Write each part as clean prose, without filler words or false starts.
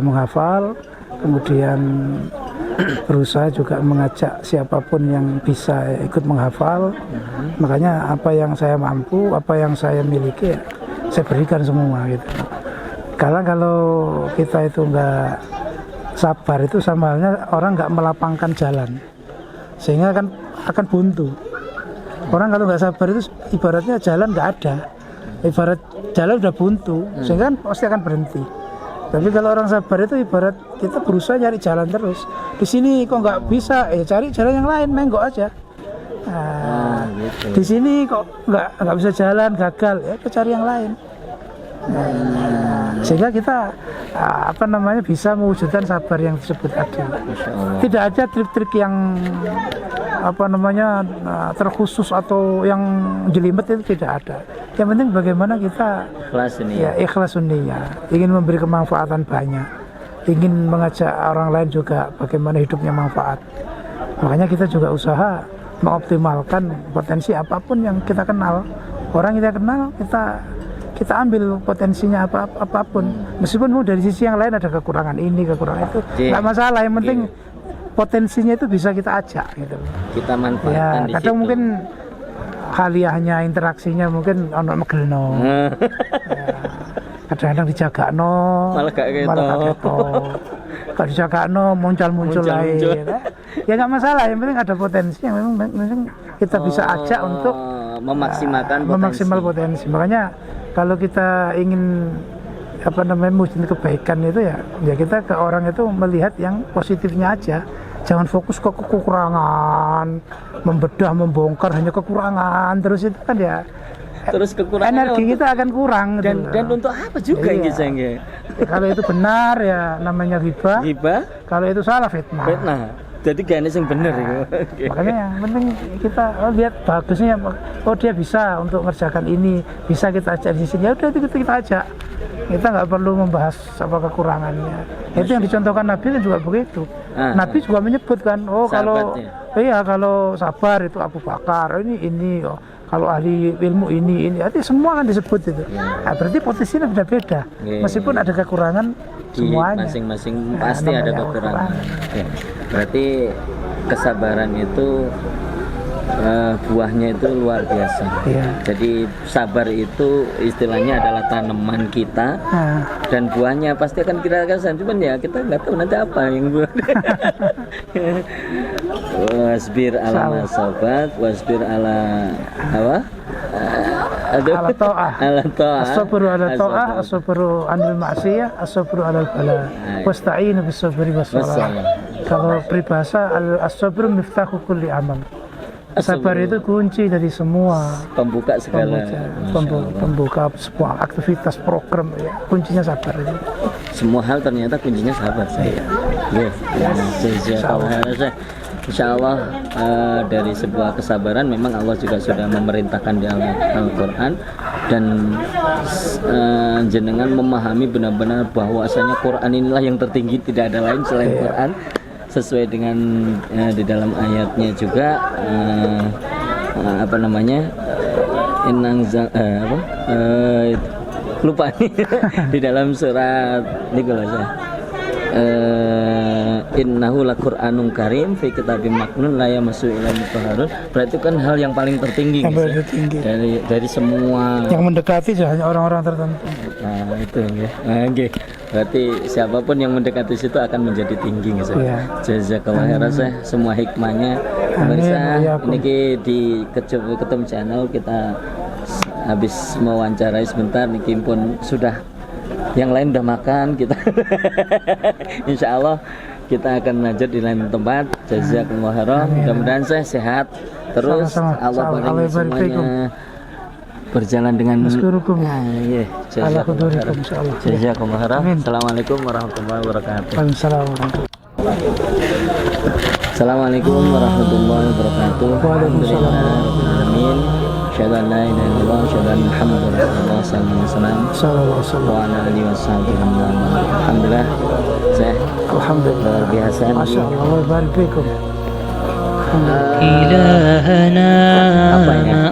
menghafal, kemudian berusaha juga mengajak siapapun yang bisa ikut menghafal. Makanya apa yang saya mampu, apa yang saya miliki, saya berikan semua gitu. Karena kalau kita itu nggak sabar, itu sama halnya orang nggak melapangkan jalan, sehingga akan buntu. Orang kalau nggak sabar itu ibaratnya jalan nggak ada, ibarat jalan udah buntu, sehingga pasti akan berhenti. Tapi kalau orang sabar itu ibarat kita berusaha cari jalan terus. Di sini kok nggak bisa, cari jalan yang lain, menggok aja. Nah, gitu. Di sini kok nggak bisa jalan, gagal, ya kita cari yang lain. Sehingga kita bisa mewujudkan sabar yang disebut tadi. Tidak ada trik-trik yang terkhusus atau yang jelimet, itu tidak ada. Yang penting bagaimana kita ikhlas niat, ingin memberi kemanfaatan banyak, ingin mengajak orang lain juga bagaimana hidupnya manfaat. Makanya kita juga usaha mengoptimalkan potensi apapun yang kita kenal. Orang kita kenal, kita ambil potensinya apapun, meskipun dari sisi yang lain ada kekurangan ini, kekurangan itu, nggak masalah. Yang penting potensinya itu bisa kita ajak gitu. Kita manfaatkan di kadang situ. Mungkin haliahnya, interaksinya mungkin ono megelno. Kadang-kadang dijagakno malah gak ketok. Kalau dijagakno muncul lain. Ya nggak masalah, yang penting ada potensi yang memang kita bisa ajak untuk memaksimal potensi. Makanya kalau kita ingin mewujudkan kebaikan itu ya kita ke orang itu melihat yang positifnya aja. Jangan fokus ke kekurangan, membedah, membongkar hanya kekurangan terus, itu kan ya terus kekurangan energi kita akan kurang dan untuk apa juga ini sayangnya. Kalau itu benar ya namanya ghibah. Kalau itu salah fitnah. Jadi gak ada yang benar ya. Makanya yang penting kita lihat bagusnya, dia bisa untuk mengerjakan ini, bisa kita ajak di sini, ya udah itu kita ajak. Kita nggak perlu membahas apa kekurangannya. Itu yang dicontohkan Nabi kan juga begitu. Nabi juga menyebut kan, kalau sabar itu Abu Bakar, ini kalau ahli ilmu ini, artinya semua kan disebut itu. Nah, berarti posisinya beda-beda. Meskipun ada kekurangan semuanya. Masing-masing pasti ada kekurangan. Berarti kesabaran itu buahnya itu luar biasa. Jadi sabar itu istilahnya adalah tanaman kita, dan buahnya pasti akan kita rasakan. Cuman ya kita nggak tahu nanti apa yang buah. Wasbir ala masabat, wasbir ala apa? Ala ta'ah. As-sabru ala ta'ah, as-sabru anil ma'siyah, as-sabru ala bala. Wasta'inu bis-sabri was-salah. Kalau peribahasa as-sabru miftahu kulli amal. Sabar itu kunci dari semua, pembuka segala, pembuka sebuah aktivitas program, ya kuncinya sabar itu. Semua hal ternyata kuncinya sabar saya. Insya Allah dari sebuah kesabaran memang Allah juga sudah memerintahkan di Al-Quran, dan jenengan memahami benar-benar bahwasanya Quran inilah yang tertinggi, tidak ada lain selain Quran. Sesuai dengan di dalam ayatnya juga lupa nih di dalam surat innahu laqur'anun karim fi kitabim maknun la yamassu illa mutahharun. Berarti kan hal yang paling tertinggi, dari semua yang mendekati hanya orang-orang tertentu. Nah itu ya. Berarti siapapun yang mendekati situ akan menjadi tinggi guys. Jazakallah khairan semua hikmahnya. Pemirsa, ini di Ketum Channel kita habis mewawancarai sebentar, niki pun sudah yang lain udah makan kita. Insya Allah kita akan lanjut di lain tempat. Jazakallah khairan. Mudah-mudahan saya sehat terus. Allah paling semuanya berjalan dengan Jazakallah khairan. Assalamualaikum warahmatullahi wabarakatuh. Assalamualaikum warahmatullahi wabarakatuh. Alhamdulillahirrahmanirrahim. Asyhadu an la ilaha illallah, asyhadu anna Muhammadar Rasulullah sallallahu alaihi wasallam wa ala alihi washabihi. Alhamdulillah. Alhamdulillah luar biasa. Masyaallah, Allah barik fikum. apa ya?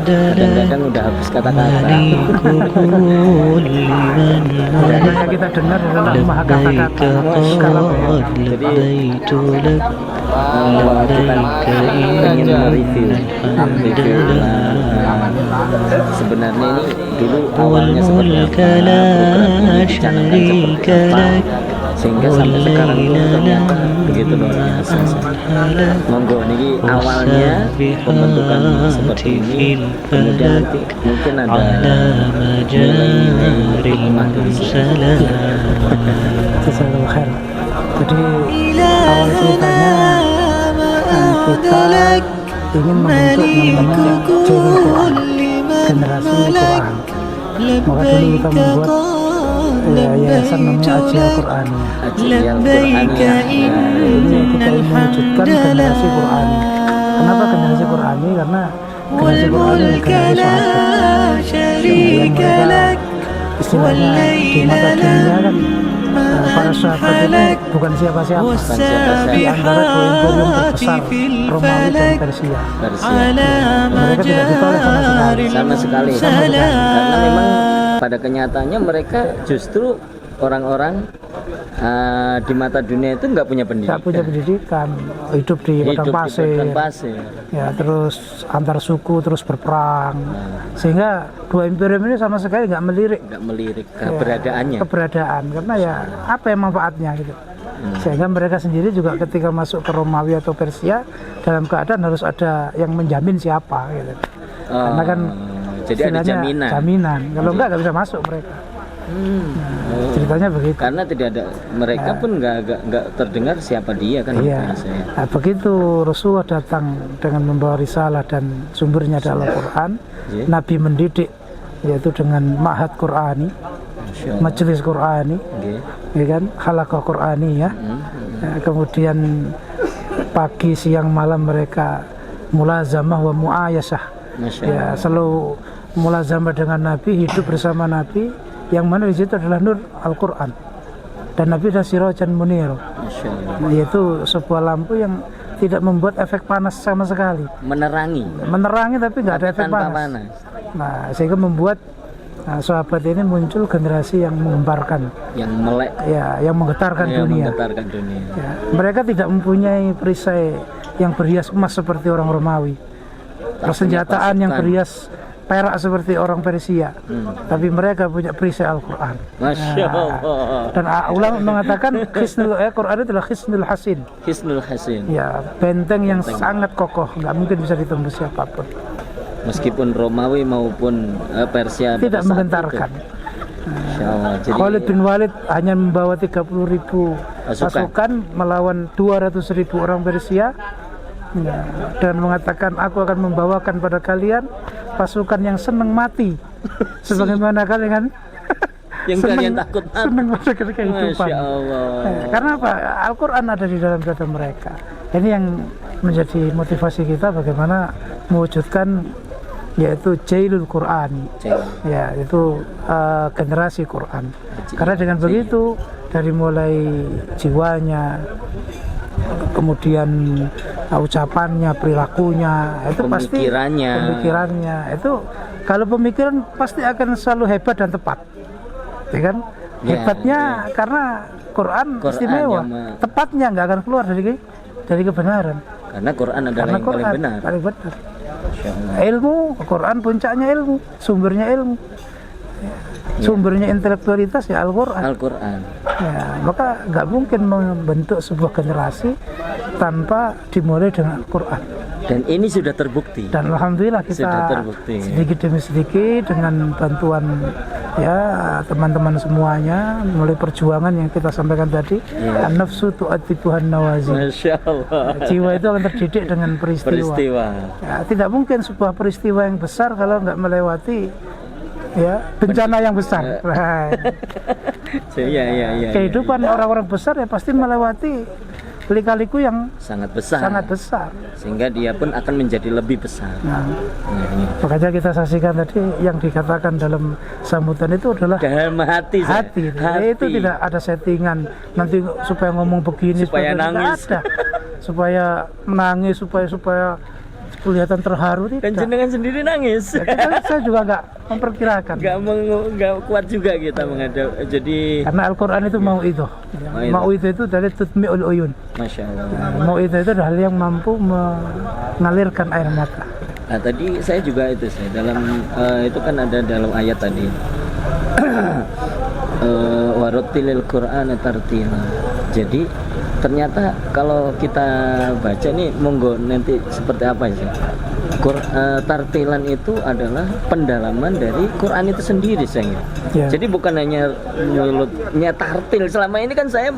Kadang-kadang udah habis kata-kata. Yang kita dengar adalah maha kata-kata. Jadi kita ingin mereview sebenarnya ini dulu awalnya seperti apa sehingga sampai sekarang itu ternyata begitu luar biasa. Monggo niki awalnya pembentukan seperti ini, kemudian nanti mungkin ada nilai-nilai hikmah dari sini. Jazakallahu khair. Jadi awal ceritanya kita ingin membentuk namanya Quran, generasi Quran. Maka dulu kita membuat yayasan namanya Aji Al-Quran. Ini kita ingin mewujudkan generasi Quran. Kenapa generasi Quran? Karena generasi Quran ini generasi sahabat yang mereka istilahnya di mata dunia kan para sahabat ini bukan siapa-siapa di antara dua imperium terbesar Romawi dan Persia. Mereka tidak ditolak sama sekali karena memang pada kenyataannya mereka justru orang-orang di mata dunia itu nggak punya pendidikan, hidup di padang pasir. Ya, terus antar suku terus berperang, sehingga dua imperium ini sama sekali nggak melirik keberadaan karena ya apa yang manfaatnya gitu. Sehingga mereka sendiri juga ketika masuk ke Romawi atau Persia dalam keadaan harus ada yang menjamin siapa gitu. Karena kan jadi ada jaminan. Kalau nggak bisa masuk mereka. Ceritanya begitu. Karena tidak ada mereka pun nggak terdengar siapa dia kan. Iya. Nah, begitu Rasulullah datang dengan membawa risalah dan sumbernya adalah Quran. Nabi mendidik yaitu dengan ma'had Qurani, majelis Qurani, ya kan, halaqah Qurani ya. Kemudian pagi siang malam mereka mulazamah wa muayasah. Ya, selalu mulazamah dengan Nabi, hidup bersama Nabi. Yang mana di situ adalah nur Al-Quran dan Nabi dan sirajan munir, yaitu sebuah lampu yang tidak membuat efek panas sama sekali, menerangi tapi nggak ada efek panas. Nah, sehingga membuat sahabat ini muncul generasi yang menggemparkan, yang melek, ya, yang menggetarkan dunia. Ya, mereka tidak mempunyai perisai yang berhias emas seperti orang Romawi, persenjataan yang berhias perak seperti orang Persia, tapi mereka punya perisai Al-Quran. Masya Allah. Dan ulama mengatakan Quran itu adalah Hisnul Hasin. Ya, benteng yang sangat kokoh, nggak mungkin bisa ditembus siapapun. Meskipun Romawi maupun Persia tidak menggentarkan. Khalid bin Walid hanya membawa 30.000 pasukan melawan 200.000 orang Persia. Ya, dan mengatakan aku akan membawakan pada kalian pasukan yang senang mati sebagaimana kalian yang kalian takut mati. Senang pada kehidupan. Karena apa? Al-Quran ada di dalam dada mereka. Ini yang menjadi motivasi kita bagaimana mewujudkan yaitu Jailul Qur'ani. Ya, itu generasi Quran. Karena dengan begitu dari mulai jiwanya, kemudian ucapannya, perilakunya, itu pemikirannya itu kalau pemikiran pasti akan selalu hebat dan tepat, ya kan? Hebatnya karena Quran istimewa, tepatnya nggak akan keluar dari kebenaran. Karena Quran adalah yang paling benar. Ilmu, Quran puncaknya ilmu, sumbernya ilmu. Sumbernya intelektualitas ya Al-Quran. Ya, maka nggak mungkin membentuk sebuah generasi tanpa dimulai dengan Al-Quran. Dan ini sudah terbukti. Dan alhamdulillah kita sedikit demi sedikit dengan bantuan ya teman-teman semuanya, mulai perjuangan yang kita sampaikan tadi, an-nafsu tu'atibuhan nawazi. Masya Allah. Jiwa itu akan terdidik dengan peristiwa. Ya, tidak mungkin sebuah peristiwa yang besar kalau nggak melewati ya bencana yang besar. Kehidupan orang-orang besar ya pasti melewati lika-liku yang sangat besar sehingga dia pun akan menjadi lebih besar. Makanya kita saksikan tadi yang dikatakan dalam sambutan itu adalah dalam hati. Itu tidak ada settingan nanti supaya ngomong begini supaya nangis. Ada. supaya menangis, supaya kelihatan terharu Dan tidak. jenengan sendiri nangis. Saya juga nggak memperkirakan. Nggak kuat juga kita menghadap. Jadi Karena Al-Quran itu mau itu dari tutmi'ul uyun. Masya Allah. Mau itu adalah hal yang mampu mengalirkan air mata. Nah tadi saya juga dalam itu kan ada dalam ayat tadi warattilil Qur'ana tartila. Jadi ternyata kalau kita baca nih, monggo nanti seperti apa sih? Tartilan itu adalah pendalaman dari Quran itu sendiri, sayang. Ya. Jadi bukan hanya mulutnya tartil. Selama ini kan saya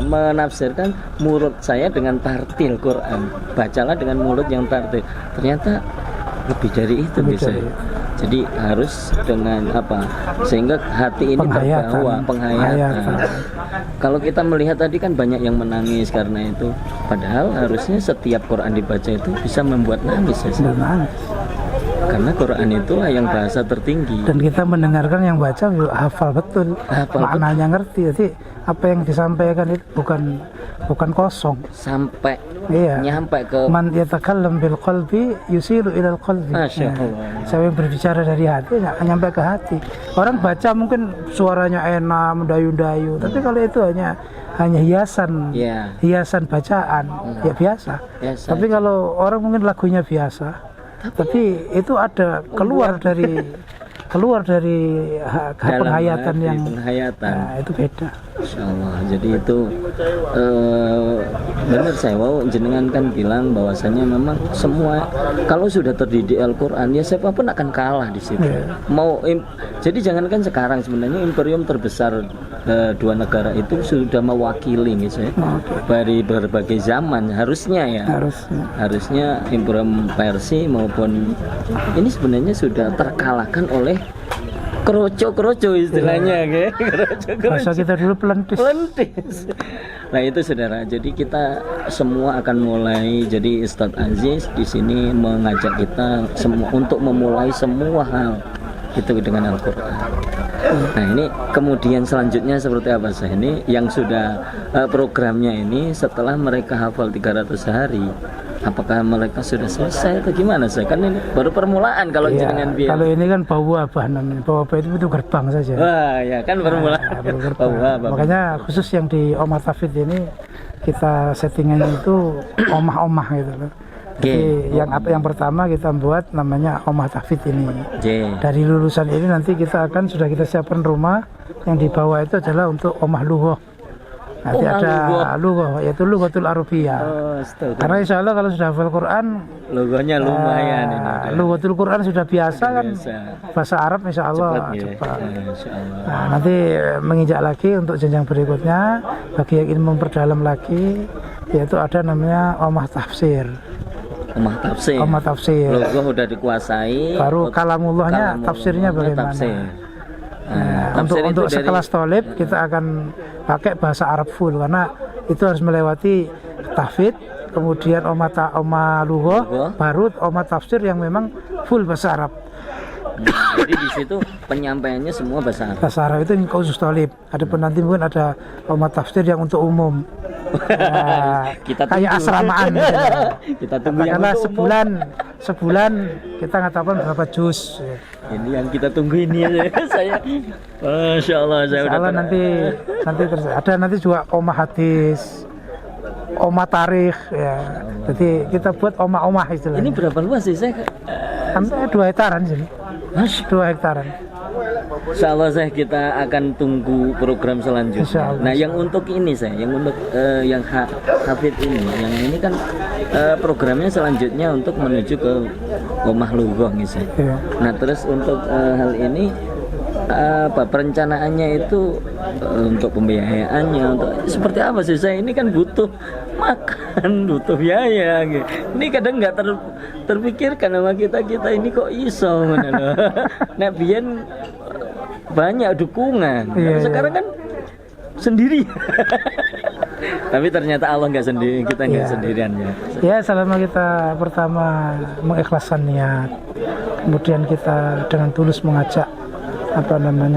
menafsirkan mulut saya dengan tartil Quran. Bacalah dengan mulut yang tartil. Ternyata lebih dari itu bisa. Jadi harus dengan sehingga hati ini terbawa penghayatan. Kalau kita melihat tadi kan banyak yang menangis karena itu. Padahal harusnya setiap Quran dibaca itu bisa membuat nangis ya. Karena Quran itulah yang bahasa tertinggi. Dan kita mendengarkan yang baca hafal betul, maknanya ngerti. Jadi apa yang disampaikan itu bukan kosong. Sampai nyampe ke man yatakallam bil qalbi yusiru ilal qalbi. Masya Allah. Saya yang berbicara dari hati nyampe ke hati. Orang baca mungkin suaranya enak, mendayu-dayu, tapi kalau itu hanya hiasan bacaan, ya biasa. Tapi kalau orang mungkin lagunya biasa, tapi itu ada keluar dari penghayatan yang itu beda. Insya Allah. Jadi itu benar, saya mau jenengan kan bilang bahwasanya memang semua kalau sudah terdidik Al-Quran ya siapapun akan kalah di situ. Jadi jangankan sekarang, sebenarnya imperium terbesar dua negara itu sudah mewakili gitu ya. Dari berbagai zaman harusnya imperium Persia maupun ini sebenarnya sudah terkalahkan oleh kroco istilahnya, bahasa kita dulu pelentis. Nah itu saudara, jadi kita semua akan mulai. Jadi Ustadz Aziz di sini mengajak kita semua untuk memulai semua hal itu dengan Al-Quran. Nah ini kemudian selanjutnya seperti apa sih ini yang sudah programnya ini setelah mereka hafal 300 hari? Apakah mereka sudah selesai atau gimana sih? Kan ini baru permulaan kalau jenengan biar. Kalau ini kan bawabah namanya. Bawabah itu gerbang saja. Wah ya kan permulaan. Makanya khusus yang di Omah Tafid ini kita settingannya itu omah-omah gitu loh. Jadi yang pertama kita buat namanya Omah Tafid ini. Dari lulusan ini nanti kita kita siapkan rumah yang di bawah itu adalah untuk Omah Lughoh. Nanti ada lughoh, yaitu lughatul Arabiyah. Karena insya Allah kalau sudah hafal Quran, lughohnya lumayan ini. Lughatul Quran sudah biasa kan, bahasa Arab insya Allah cepat. Nah, nanti menginjak lagi untuk jenjang berikutnya, bagi yang ingin memperdalam lagi, yaitu ada namanya Omah Tafsir. Omah Tafsir. Lughoh udah dikuasai. Baru kalamullahnya, tafsirnya bagaimana? Untuk sekelas tolib kita akan pakai bahasa Arab full karena itu harus melewati tahfidz, kemudian Omah Lughoh, baru Omah Tafsir yang memang full bahasa Arab. Jadi di situ penyampaiannya semua bahasa Arab. Bahasa Arab itu yang khusus tolib. Adapun nanti mungkin ada Omah Tafsir yang untuk umum. Kita kayak asramaan. Kita tunggu yang karena sebulan kita ngatakan berapa juz. Ini yang kita tunggu ini ya. Saya Masya Allah saya udah ada nanti juga Omah Hadis, Omah Tarikh ya. Jadi kita buat omah-omah istilahnya. Ini berapa luas sih saya? Sampai 2 hektaran sini. 2 hektaran. Insya Allah kita akan tunggu program selanjutnya. Nah yang untuk ini yang untuk yang Hafid ini kan programnya selanjutnya untuk menuju ke Omah Lughoh gitu. Nah terus untuk hal ini perencanaannya itu untuk pembiayaannya untuk seperti apa sih? Saya ini kan butuh makan, butuh biaya gitu. Ini kadang nggak terpikirkan sama kita ini kok iso nah biyen banyak dukungan. Sekarang kan sendiri. Tapi ternyata Allah nggak sendiri, kita nggak sendirian ya. Ya selama kita pertama mengikhlaskan niat, kemudian kita dengan tulus mengajak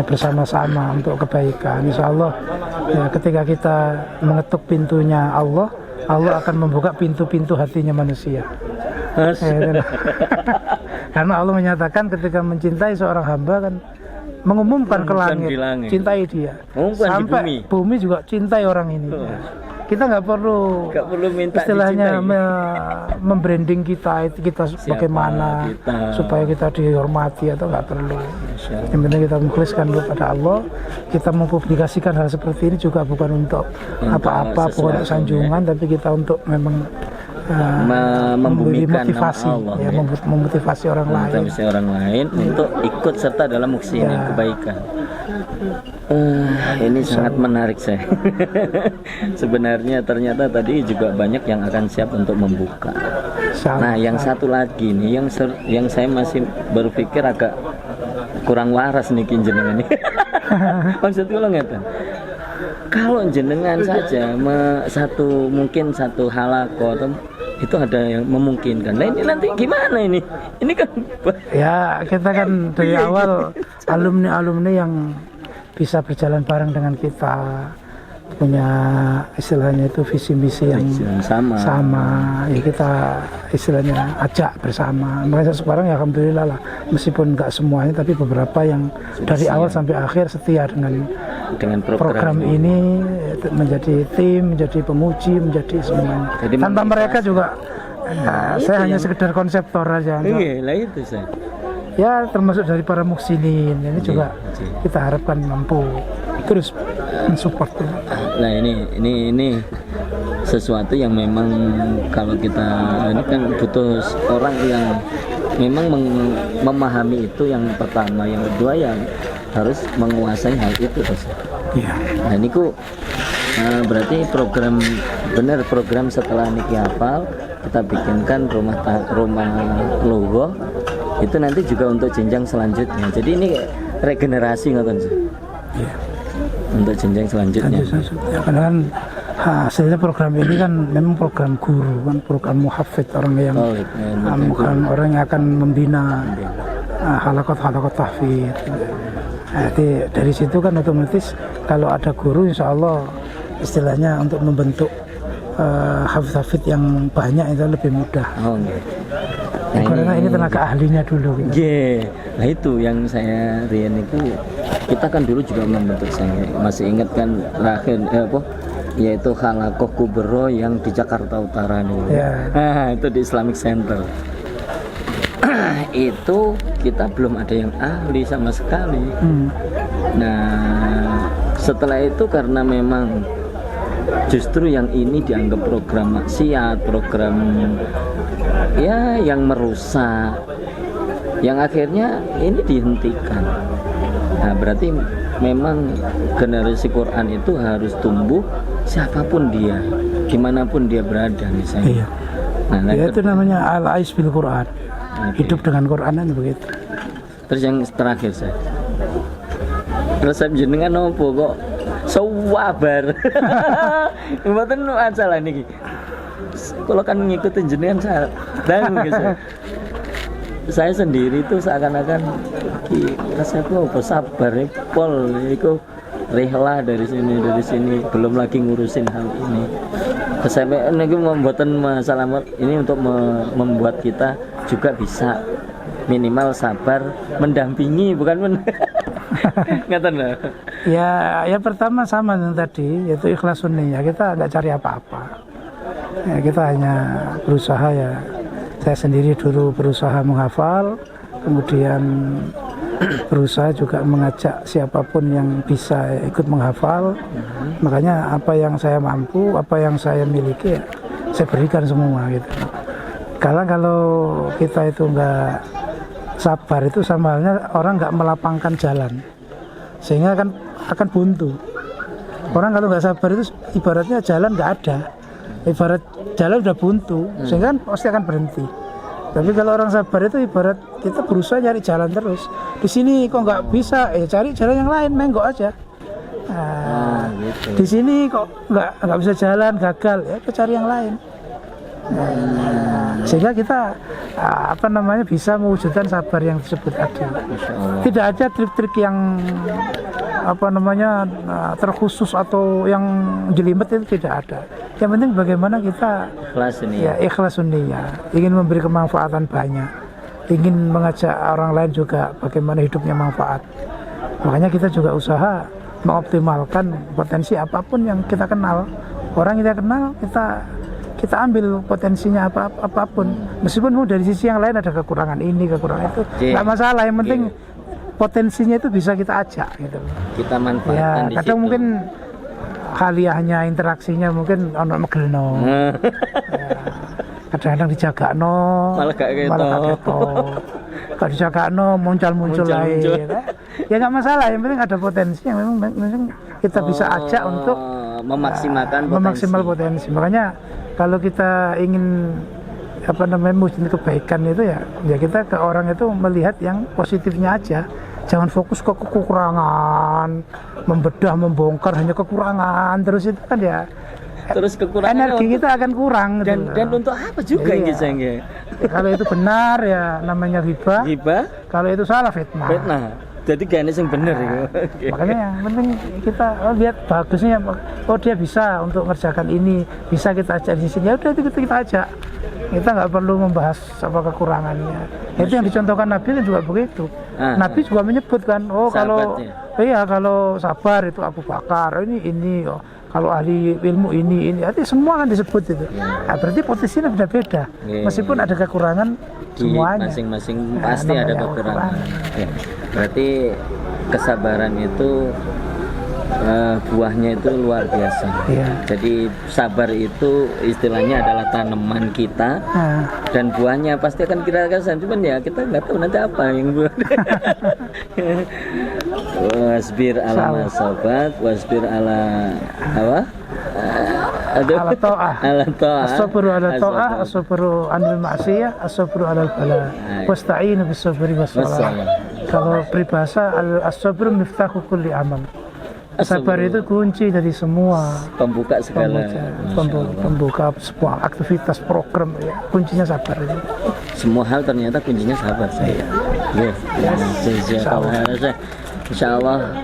bersama-sama untuk kebaikan. Insya Allah ya, ketika kita mengetuk pintunya Allah akan membuka pintu-pintu hatinya manusia. Karena Allah menyatakan ketika mencintai seorang hamba kan mengumumkan ke langit, cintai dia. Sampai bumi juga cintai orang ini. Kita nggak perlu minta istilahnya membranding kita bagaimana supaya kita dihormati, atau nggak perlu. Yang penting kita mengikhlaskan kepada Allah. Kita mempublikasikan hal seperti ini juga bukan untuk apa-apa, bukan untuk sanjungan, tapi kita untuk memang memberi motivasi, Allah, ya, memotivasi orang lain untuk ikut serta dalam aksi ini kebaikan. Ini sangat menarik saya. Sebenarnya ternyata tadi juga banyak yang akan siap untuk membuka. Nah, yang satu lagi nih yang saya masih berpikir agak kurang waras nih jenengan nih. Maksudku lo ngeten. Kalau jenengan saja mungkin satu halaqah itu ada yang memungkinkan. Nah ini nanti gimana ini? Ini kan ya kita kan dari awal alumni yang bisa berjalan bareng dengan kita, punya istilahnya itu visi misi yang sama ya, kita istilahnya ajak bersama. Makanya sekarang ya alhamdulillah lah, meskipun nggak semuanya tapi beberapa yang dari awal sampai akhir setia dengan program ini, menjadi tim, menjadi pemuji, menjadi semuanya. Jadi tanpa mereka juga saya hanya sekedar konseptor aja. Lah itu saya. Ya termasuk dari para muhsinin ini juga kita harapkan mampu terus mensupport. Nah ini sesuatu yang memang kalau kita ini kan butuh orang yang memang memahami itu yang pertama, yang kedua yang harus menguasai hal itu terus. Iya. Nah ini berarti program setelah niki hafal kita bikinkan rumah logo itu nanti juga untuk jenjang selanjutnya. Jadi ini regenerasi ngoten sih. Iya. Untuk jenjang selanjutnya. Ya, karena kan hasilnya program ini kan memang program guru, kan program muhafidz, orang yang bukan orang yang akan membina halaqat tahfidz. Jadi dari situ kan otomatis kalau ada guru insya Allah istilahnya untuk membentuk hafidz yang banyak itu lebih mudah. Karena ini tenaga ahlinya dulu. Nah itu yang saya Rian itu, kita kan dulu juga membentuk, saya masih ingat kan yaitu halaqah kubro yang di Jakarta Utara nih. Nah itu di Islamic Center. Itu kita belum ada yang ahli sama sekali. Nah setelah itu karena memang justru yang ini dianggap program maksiat, program ya yang merusak, yang akhirnya ini dihentikan. Nah berarti memang generasi Quran itu harus tumbuh siapapun dia, dimanapun dia berada misalnya. Iya. Nah, itu namanya al-ais bil Quran. Hidup dengan Quranan begitu. Terus yang terakhir saya, resep jenengan nopo kok sabar. Mboten masalah niki. Kalau kan ngikutin jenengan saya sendiri itu seakan-akan resepnya apa sabar pol iku rehlah dari sini belum lagi ngurusin hal ini. Sampai ini membuatan masalah ini untuk membuat kita juga bisa minimal sabar mendampingi, bukan ngaten lah. Ya pertama sama yang tadi, yaitu ikhlasun niyah. Kita nggak cari apa-apa. Ya, kita hanya berusaha ya. Saya sendiri dulu berusaha menghafal, kemudian berusaha juga mengajak siapapun yang bisa ikut menghafal. Makanya apa yang saya mampu, apa yang saya miliki, ya, saya berikan semua gitu. Kalau kita itu nggak sabar, itu sama halnya orang nggak melapangkan jalan, sehingga akan buntu. Orang kalau nggak sabar itu ibaratnya jalan nggak ada, ibarat jalan udah buntu, sehingga pasti akan berhenti. Tapi kalau orang sabar itu ibarat kita berusaha nyari jalan terus. Di sini kok nggak bisa, cari jalan yang lain, menggok aja. Nah, gitu. Di sini kok nggak bisa jalan, gagal, ya cari yang lain. sehingga kita bisa mewujudkan sabar yang disebut tadi. Tidak ada trik-trik yang terkhusus atau yang jelimet, itu tidak ada. Yang penting bagaimana kita ikhlas sunniya, ingin memberi kemanfaatan banyak, ingin mengajak orang lain juga bagaimana hidupnya manfaat. Makanya kita juga usaha mengoptimalkan potensi apapun yang kita kenal. Orang kita kenal, kita ambil potensinya apapun. Meskipun dari sisi yang lain ada kekurangan ini, kekurangan itu, nggak masalah. Yang penting potensinya itu bisa kita ajak gitu. Kita manfaatkan di kadang situ. Mungkin haliahnya, interaksinya mungkin ono megelno. Kadang-kadang dijaga malah gak keto. Kalau dijaga muncul lain. Ya nggak masalah, yang penting ada potensi yang memang kita bisa ajak untuk memaksimal potensi. Makanya kalau kita ingin mewujudkan kebaikan itu ya kita ke orang itu melihat yang positifnya aja. Jangan fokus ke kekurangan, membedah, membongkar hanya kekurangan terus, itu kan ya terus kekurangan energi kita akan kurang dan untuk apa juga ini kalau itu benar ya namanya hibah, kalau itu salah fitnah. Jadi gak yang bener itu. Makanya yang penting kita lihat bagusnya, dia bisa untuk mengerjakan ini, bisa kita ajak di sini, ya udah itu kita ajak. Kita nggak perlu membahas apa kekurangannya. Itu yang dicontohkan Nabi kan juga begitu. Nabi juga menyebut kan, kalau sabar itu Abu Bakar, ini kalau ahli ilmu ini, artinya semua kan disebut itu. Nah, berarti posisinya beda-beda. Meskipun ada kekurangan di semuanya. Masing-masing pasti ada kekurangan. Berarti kesabaran itu buahnya itu luar biasa. Jadi sabar itu istilahnya adalah tanaman kita, dan buahnya pasti akan kita rasakan. Cuman ya kita nggak tahu nanti apa yang buah. Wasbir ala masobat, wasbir ala apa? Ala ta'ah. As-sabru ala ta'ah, as-sabru anil ma'siyah, as-sabru ala bala. Wasta'inu bis-sabri was-salah. Kalau peribahasa as-sabru miftahu kulli amal. Sabar itu kunci dari semua, pembuka segala, pembuka semua aktivitas program ya. Kuncinya sabar itu. Semua hal ternyata kuncinya sabar saya. Insya Allah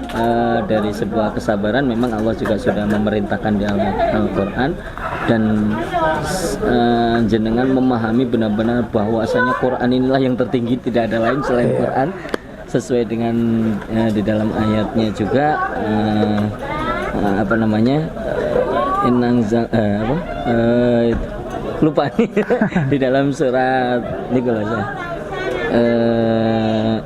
dari sebuah kesabaran memang Allah juga sudah memerintahkan di Al-Quran, dan jenengan memahami benar-benar bahwasanya Quran inilah yang tertinggi, tidak ada lain selain Quran. Sesuai dengan di dalam ayatnya juga lupa di dalam surat ini kalau saya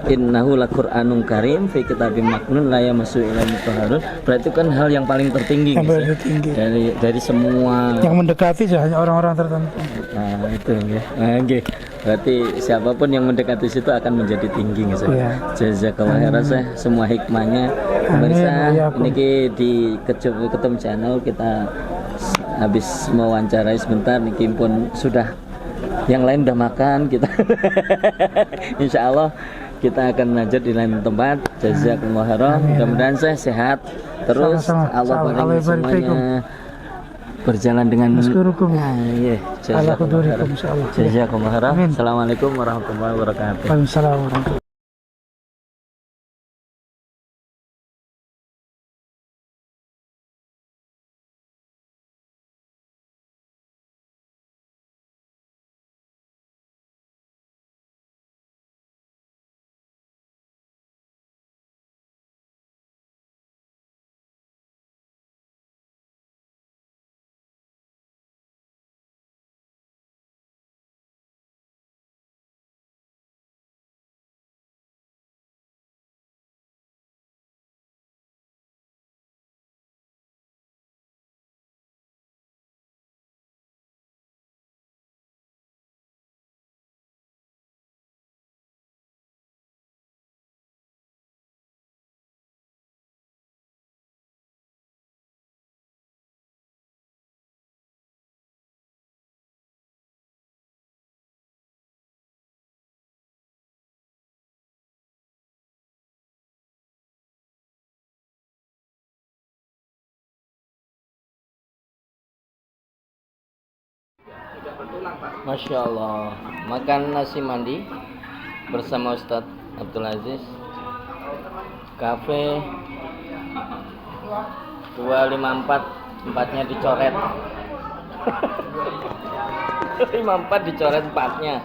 innahu laqur'anun karim fi kitabim maknun la yamassu illa mutahharun. Berarti kan hal yang paling tertinggi dari semua yang mendekati hanya orang-orang tertentu. Nah itu ya. Berarti siapapun yang mendekati situ akan menjadi tinggi Jazakallah khairan semua hikmahnya. Pemirsa, ini di Ketum Channel kita habis mewawancarai sebentar, niki pun sudah yang lain udah makan kita. Insya Allah kita akan lanjut di lain tempat. Jazakumullah khairan. Mudah-mudahan saya sehat terus. Allah barik semuanya berjalan dengan Jazakumullah khairan. Assalamualaikum warahmatullahi wabarakatuh. Waalaikumsalam warahmatullahi Masya Allah, makan nasi mandi bersama Ustadz Abdul Aziz, kafe 254, empatnya dicoret. 54 dicoret empatnya.